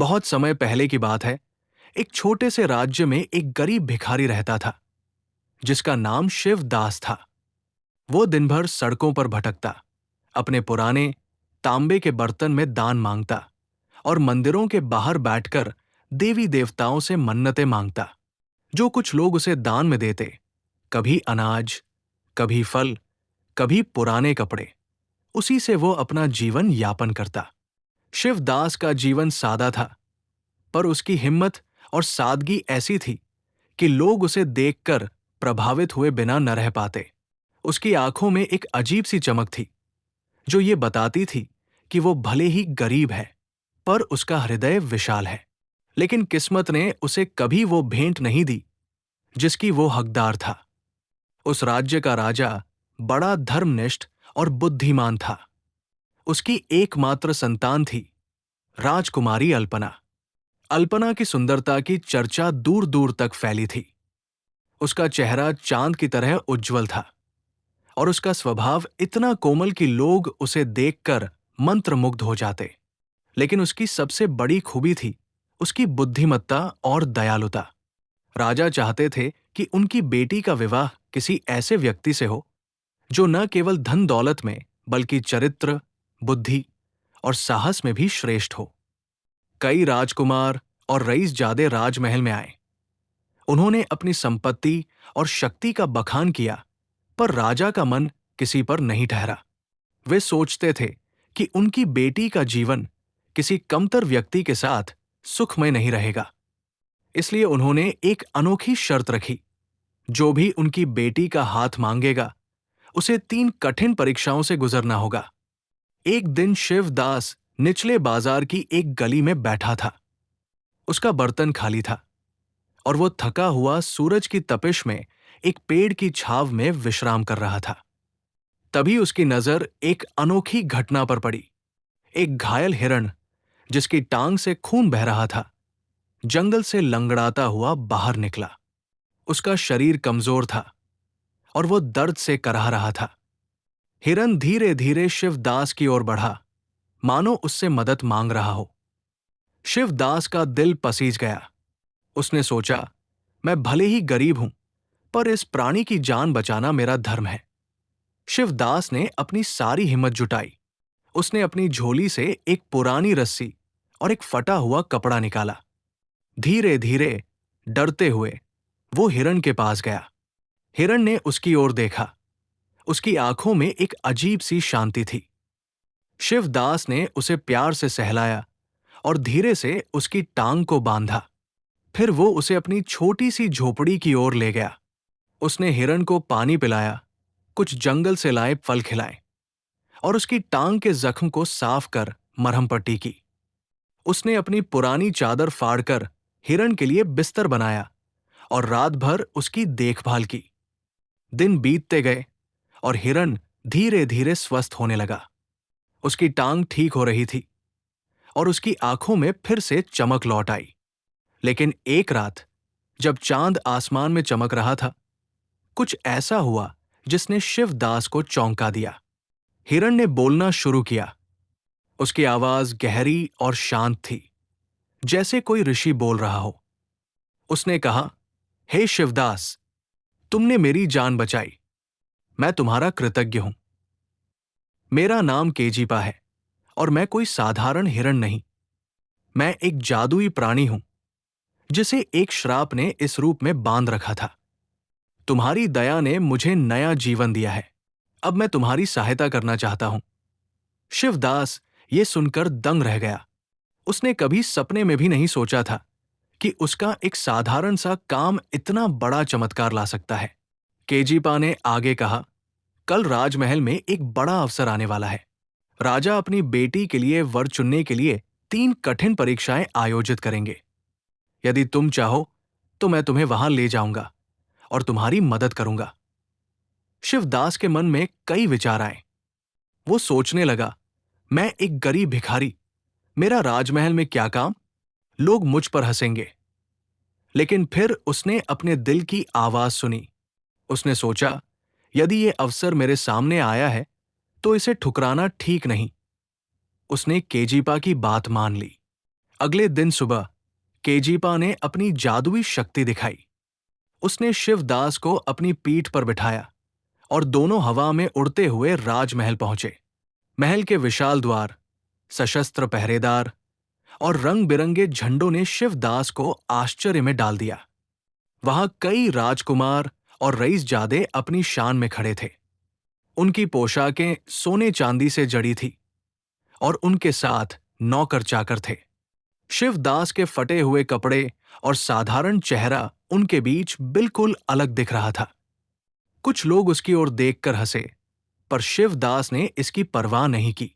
बहुत समय पहले की बात है। एक छोटे से राज्य में एक गरीब भिखारी रहता था, जिसका नाम शिवदास था। वो दिन भर सड़कों पर भटकता, अपने पुराने तांबे के बर्तन में दान मांगता और मंदिरों के बाहर बैठकर देवी देवताओं से मन्नतें मांगता। जो कुछ लोग उसे दान में देते, कभी अनाज, कभी फल, कभी पुराने कपड़े, उसी से वो अपना जीवन यापन करता। शिवदास का जीवन सादा था, पर उसकी हिम्मत और सादगी ऐसी थी कि लोग उसे देखकर प्रभावित हुए बिना न रह पाते। उसकी आंखों में एक अजीब सी चमक थी, जो ये बताती थी कि वो भले ही गरीब है, पर उसका हृदय विशाल है। लेकिन किस्मत ने उसे कभी वो भेंट नहीं दी जिसकी वो हकदार था। उस राज्य का राजा बड़ा धर्मनिष्ठ और बुद्धिमान था। उसकी एकमात्र संतान थी, राजकुमारी अल्पना। अल्पना की सुंदरता की चर्चा दूर दूर तक फैली थी। उसका चेहरा चांद की तरह उज्जवल था और उसका स्वभाव इतना कोमल कि लोग उसे देखकर मंत्रमुग्ध हो जाते। लेकिन उसकी सबसे बड़ी खूबी थी उसकी बुद्धिमत्ता और दयालुता। राजा चाहते थे कि उनकी बेटी का विवाह किसी ऐसे व्यक्ति से हो जो न केवल धन दौलत में, बल्कि चरित्र, बुद्धि और साहस में भी श्रेष्ठ हो। कई राजकुमार और रईसजादे राजमहल में आए। उन्होंने अपनी संपत्ति और शक्ति का बखान किया, पर राजा का मन किसी पर नहीं ठहरा। वे सोचते थे कि उनकी बेटी का जीवन किसी कमतर व्यक्ति के साथ सुखमय नहीं रहेगा। इसलिए उन्होंने एक अनोखी शर्त रखी। जो भी उनकी बेटी का हाथ मांगेगा, उसे 3 कठिन परीक्षाओं से गुजरना होगा। एक दिन शिवदास निचले बाजार की एक गली में बैठा था। उसका बर्तन खाली था और वो थका हुआ सूरज की तपिश में एक पेड़ की छाव में विश्राम कर रहा था। तभी उसकी नजर एक अनोखी घटना पर पड़ी। एक घायल हिरण, जिसकी टांग से खून बह रहा था, जंगल से लंगड़ाता हुआ बाहर निकला। उसका शरीर कमजोर था और वो दर्द से कराह रहा था। हिरण धीरे धीरे शिवदास की ओर बढ़ा, मानो उससे मदद मांग रहा हो। शिवदास का दिल पसीज गया। उसने सोचा, मैं भले ही गरीब हूं, पर इस प्राणी की जान बचाना मेरा धर्म है। शिवदास ने अपनी सारी हिम्मत जुटाई। उसने अपनी झोली से एक पुरानी रस्सी और एक फटा हुआ कपड़ा निकाला। धीरे धीरे, डरते हुए, वो हिरण के पास गया। हिरण ने उसकी ओर देखा। उसकी आंखों में एक अजीब सी शांति थी। शिवदास ने उसे प्यार से सहलाया और धीरे से उसकी टांग को बांधा। फिर वो उसे अपनी छोटी सी झोपड़ी की ओर ले गया। उसने हिरण को पानी पिलाया, कुछ जंगल से लाए फल खिलाए और उसकी टांग के जख्म को साफ कर मरहम पट्टी की। उसने अपनी पुरानी चादर फाड़कर हिरण के लिए बिस्तर बनाया और रात भर उसकी देखभाल की। दिन बीतते गए और हिरण धीरे धीरे स्वस्थ होने लगा। उसकी टांग ठीक हो रही थी और उसकी आंखों में फिर से चमक लौट आई। लेकिन एक रात, जब चांद आसमान में चमक रहा था, कुछ ऐसा हुआ जिसने शिवदास को चौंका दिया। हिरण ने बोलना शुरू किया। उसकी आवाज गहरी और शांत थी, जैसे कोई ऋषि बोल रहा हो। उसने कहा, हे शिवदास, तुमने मेरी जान बचाई। मैं तुम्हारा कृतज्ञ हूं। मेरा नाम केजीपा है और मैं कोई साधारण हिरण नहीं। मैं एक जादुई प्राणी हूं, जिसे एक श्राप ने इस रूप में बांध रखा था। तुम्हारी दया ने मुझे नया जीवन दिया है। अब मैं तुम्हारी सहायता करना चाहता हूं। शिवदास ये सुनकर दंग रह गया। उसने कभी सपने में भी नहीं सोचा था कि उसका एक साधारण सा काम इतना बड़ा चमत्कार ला सकता है। केजीपा ने आगे कहा, कल राजमहल में एक बड़ा अवसर आने वाला है। राजा अपनी बेटी के लिए वर चुनने के लिए 3 कठिन परीक्षाएं आयोजित करेंगे। यदि तुम चाहो तो मैं तुम्हें वहां ले जाऊंगा और तुम्हारी मदद करूंगा। शिवदास के मन में कई विचार आए। वो सोचने लगा, मैं एक गरीब भिखारी, मेरा राजमहल में क्या काम? लोग मुझ पर हंसेंगे। लेकिन फिर उसने अपने दिल की आवाज सुनी। उसने सोचा, यदि ये अवसर मेरे सामने आया है तो इसे ठुकराना ठीक नहीं। उसने केजीपा की बात मान ली। अगले दिन सुबह केजीपा ने अपनी जादुई शक्ति दिखाई। उसने शिवदास को अपनी पीठ पर बिठाया और दोनों हवा में उड़ते हुए राजमहल पहुंचे। महल के विशाल द्वार, सशस्त्र पहरेदार और रंग बिरंगे झंडों ने शिवदास को आश्चर्य में डाल दिया। वहां कई राजकुमार और रईसजादे अपनी शान में खड़े थे। उनकी पोशाकें सोने चांदी से जड़ी थी और उनके साथ नौकर चाकर थे। शिवदास के फटे हुए कपड़े और साधारण चेहरा उनके बीच बिल्कुल अलग दिख रहा था। कुछ लोग उसकी ओर देखकर हंसे, पर शिवदास ने इसकी परवाह नहीं की।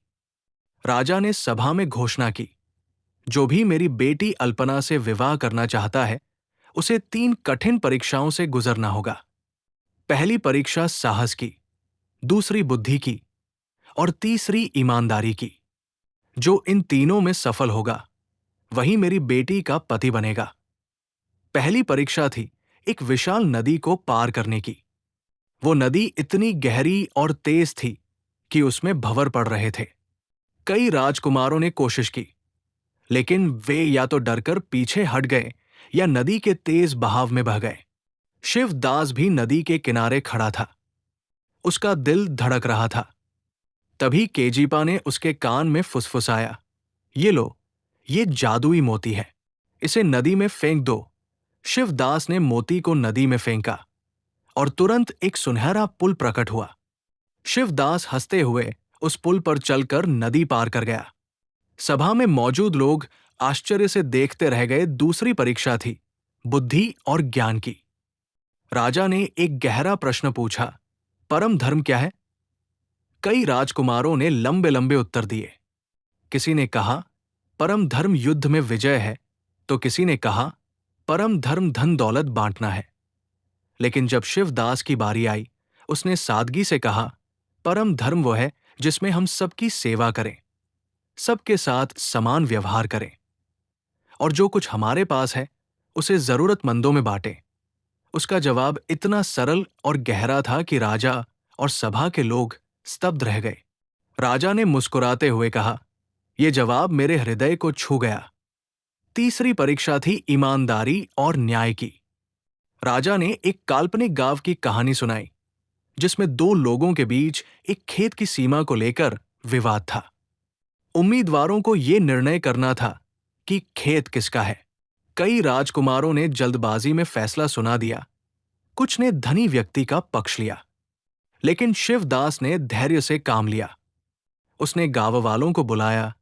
राजा ने सभा में घोषणा की, जो भी मेरी बेटी अल्पना से विवाह करना चाहता है, उसे 3 कठिन परीक्षाओं से गुजरना होगा। पहली परीक्षा साहस की, दूसरी बुद्धि की और तीसरी ईमानदारी की। जो इन तीनों में सफल होगा, वही मेरी बेटी का पति बनेगा। पहली परीक्षा थी एक विशाल नदी को पार करने की। वो नदी इतनी गहरी और तेज थी कि उसमें भंवर पड़ रहे थे। कई राजकुमारों ने कोशिश की, लेकिन वे या तो डरकर पीछे हट गए या नदी के तेज बहाव में बह गए। शिवदास भी नदी के किनारे खड़ा था। उसका दिल धड़क रहा था। तभी केजीपा ने उसके कान में फुसफुसाया, ये लो, ये जादुई मोती है, इसे नदी में फेंक दो। शिवदास ने मोती को नदी में फेंका और तुरंत एक सुनहरा पुल प्रकट हुआ। शिवदास हंसते हुए उस पुल पर चलकर नदी पार कर गया। सभा में मौजूद लोग आश्चर्य से देखते रह गए। दूसरी परीक्षा थी बुद्धि और ज्ञान की। राजा ने एक गहरा प्रश्न पूछा, परम धर्म क्या है? कई राजकुमारों ने लंबे लंबे उत्तर दिए। किसी ने कहा, परम धर्म युद्ध में विजय है, तो किसी ने कहा, परम धर्म धन दौलत बांटना है। लेकिन जब शिवदास की बारी आई, उसने सादगी से कहा, परम धर्म वो है जिसमें हम सबकी सेवा करें, सबके साथ समान व्यवहार करें और जो कुछ हमारे पास है उसे जरूरतमंदों में बांटें। उसका जवाब इतना सरल और गहरा था कि राजा और सभा के लोग स्तब्ध रह गए। राजा ने मुस्कुराते हुए कहा, यह जवाब मेरे हृदय को छू गया। तीसरी परीक्षा थी ईमानदारी और न्याय की। राजा ने एक काल्पनिक गांव की कहानी सुनाई, जिसमें 2 लोगों के बीच एक खेत की सीमा को लेकर विवाद था। उम्मीदवारों को यह निर्णय करना था कि खेत किसका है। कई राजकुमारों ने जल्दबाजी में फैसला सुना दिया, कुछ ने धनी व्यक्ति का पक्ष लिया, लेकिन शिवदास ने धैर्य से काम लिया। उसने गांव वालों को बुलाया,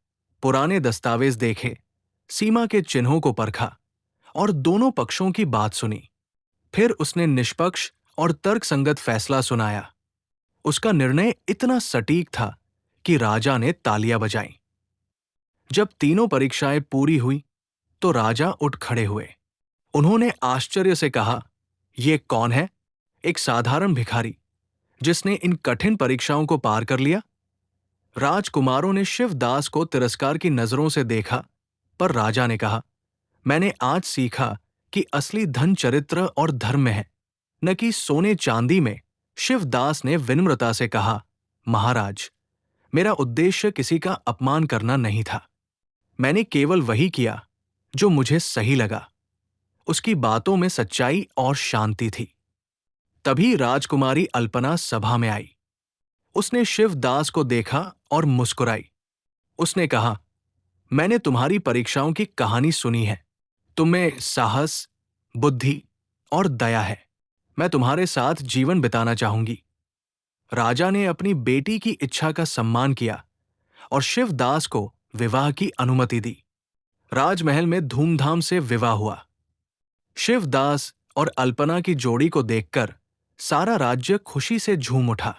पुराने दस्तावेज देखे, सीमा के चिन्हों को परखा और दोनों पक्षों की बात सुनी। फिर उसने निष्पक्ष और तर्कसंगत फैसला सुनाया। उसका निर्णय इतना सटीक था कि राजा ने तालियां बजाईं। जब तीनों परीक्षाएं पूरी हुई, तो राजा उठ खड़े हुए। उन्होंने आश्चर्य से कहा, यह कौन है? एक साधारण भिखारी जिसने इन कठिन परीक्षाओं को पार कर लिया। राजकुमारों ने शिवदास को तिरस्कार की नजरों से देखा, पर राजा ने कहा, मैंने आज सीखा कि असली धन चरित्र और धर्म में है, न कि सोने चांदी में। शिवदास ने विनम्रता से कहा, महाराज, मेरा उद्देश्य किसी का अपमान करना नहीं था। मैंने केवल वही किया जो मुझे सही लगा। उसकी बातों में सच्चाई और शांति थी। तभी राजकुमारी अल्पना सभा में आई। उसने शिवदास को देखा और मुस्कुराई। उसने कहा, मैंने तुम्हारी परीक्षाओं की कहानी सुनी है। तुम्हें साहस, बुद्धि और दया है। मैं तुम्हारे साथ जीवन बिताना चाहूंगी। राजा ने अपनी बेटी की इच्छा का सम्मान किया और शिवदास को विवाह की अनुमति दी। राजमहल में धूमधाम से विवाह हुआ। शिवदास और अल्पना की जोड़ी को देखकर सारा राज्य खुशी से झूम उठा।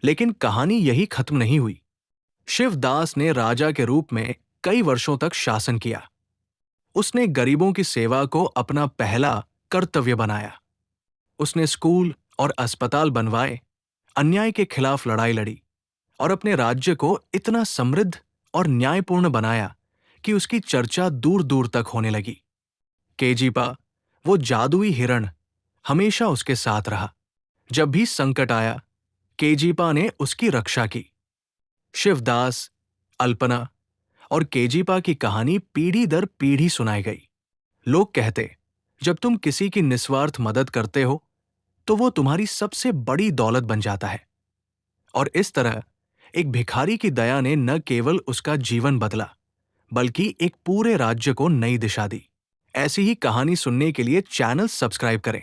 लेकिन कहानी यही खत्म नहीं हुई। शिवदास ने राजा के रूप में कई वर्षों तक शासन किया। उसने गरीबों की सेवा को अपना पहला कर्तव्य बनाया। उसने स्कूल और अस्पताल बनवाए, अन्याय के खिलाफ लड़ाई लड़ी और अपने राज्य को इतना समृद्ध और न्यायपूर्ण बनाया कि उसकी चर्चा दूर दूर तक होने लगी। केजीपा, वो जादुई हिरण, हमेशा उसके साथ रहा। जब भी संकट आया, केजीपा ने उसकी रक्षा की। शिवदास, अल्पना और केजीपा की कहानी पीढ़ी दर पीढ़ी सुनाई गई। लोग कहते, जब तुम किसी की निस्वार्थ मदद करते हो तो वो तुम्हारी सबसे बड़ी दौलत बन जाता है। और इस तरह एक भिखारी की दया ने न केवल उसका जीवन बदला, बल्कि एक पूरे राज्य को नई दिशा दी। ऐसी ही कहानी सुनने के लिए चैनल सब्सक्राइब करें।